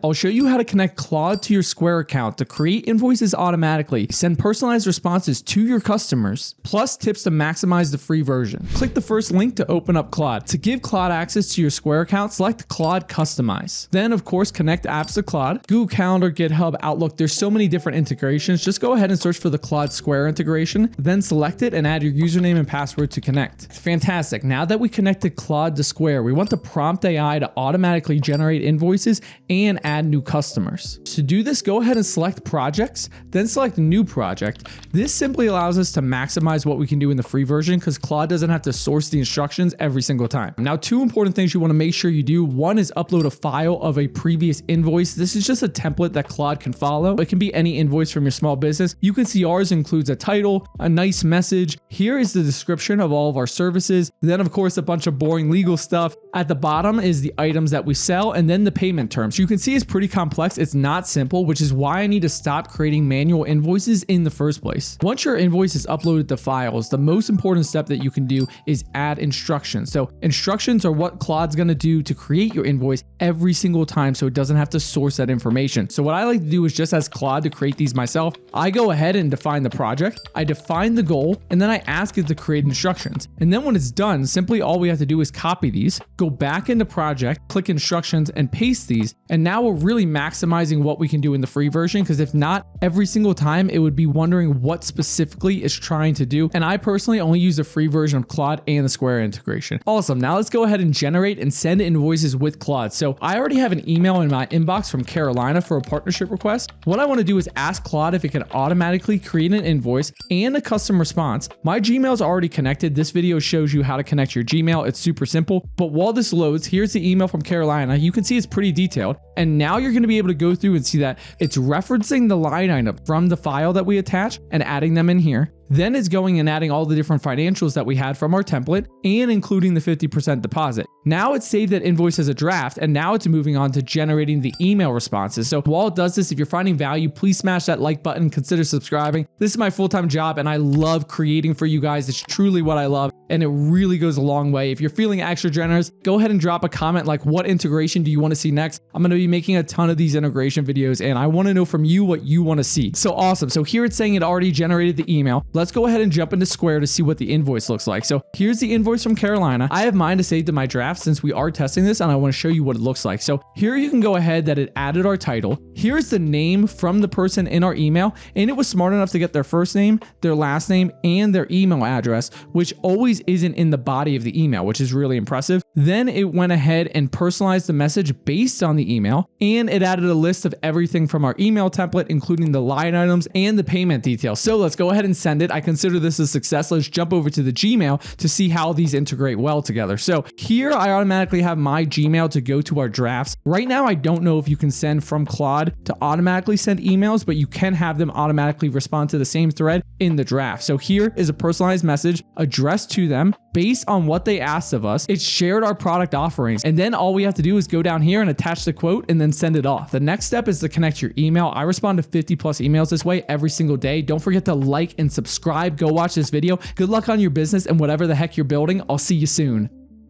I'll show you how to connect Claude to your Square account to create invoices automatically, send personalized responses to your customers, plus tips to maximize the free version. Click the first link to open up Claude. To give Claude access to your Square account, select Claude Customize. Then, of course, connect apps to Claude. Google Calendar, GitHub, Outlook, there's so many different integrations. Just go ahead and search for the Claude Square integration, then select it and add your username and password to connect. Fantastic. Now that we connected Claude to Square, we want the prompt AI to automatically generate invoices and add new customers. To do this, go ahead and select projects, then select new project. This simply allows us to maximize what we can do in the free version because Claude doesn't have to source the instructions every single time. Now, two important things you want to make sure you do. One is upload a file of a previous invoice. This is just a template that Claude can follow. It can be any invoice from your small business. You can see ours includes a title, a nice message. Here is the description of all of our services. Then, of course, a bunch of boring legal stuff. At the bottom is the items that we sell and then the payment terms. You can see it's pretty complex. It's not simple, which is why I need to stop creating manual invoices in the first place. Once your invoice is uploaded to files, the most important step that you can do is add instructions. So instructions are what Claude's going to do to create your invoice every single time so it doesn't have to source that information. So what I like to do is just ask Claude to create these myself. I go ahead and define the project. I define the goal, and then I ask it to create instructions. And then when it's done, simply all we have to do is copy these, go back into project, click instructions, and paste these. And now we're really maximizing what we can do in the free version, because if not, every single time it would be wondering what specifically it's trying to do. And I personally only use the free version of Claude and the Square integration. Awesome. Now let's go ahead and generate and send invoices with Claude. So I already have an email in my inbox from Carolina for a partnership request. What I want to do is ask Claude if it can automatically create an invoice and a custom response. My Gmail is already connected. This video shows you how to connect your Gmail. It's super simple. But while this loads, here's the email from Carolina. You can see it's pretty detailed. And now you're going to be able to go through and see that it's referencing the line item from the file that we attach and adding them in here. Then it's going and adding all the different financials that we had from our template and including the 50% deposit. Now it's saved that invoice as a draft, and now it's moving on to generating the email responses. So while it does this, if you're finding value, please smash that like button, consider subscribing. This is my full-time job and I love creating for you guys. It's truly what I love and it really goes a long way. If you're feeling extra generous, go ahead and drop a comment like what integration do you want to see next? I'm going to be making a ton of these integration videos and I want to know from you what you want to see. So awesome. So here it's saying it already generated the email. Let's go ahead and jump into Square to see what the invoice looks like. So here's the invoice from Carolina. I have mine to save to my draft since we are testing this and I want to show you what it looks like. So here you can go ahead that it added our title. Here's the name from the person in our email, and it was smart enough to get their first name, their last name, and their email address, which always isn't in the body of the email, which is really impressive. Then it went ahead and personalized the message based on the email, and it added a list of everything from our email template, including the line items and the payment details. So let's go ahead and send it. I consider this a success. Let's jump over to the Gmail to see how these integrate well together. So here I automatically have my Gmail to go to our drafts. Right now, I don't know if you can send from Claude to automatically send emails, but you can have them automatically respond to the same thread in the draft. So here is a personalized message addressed to them based on what they asked of us. It shared our product offerings. And then all we have to do is go down here and attach the quote and then send it off. The next step is to connect your email. I respond to 50 plus emails this way every single day. Don't forget to like and subscribe. Go watch this video. Good luck on your business and whatever the heck you're building. I'll see you soon.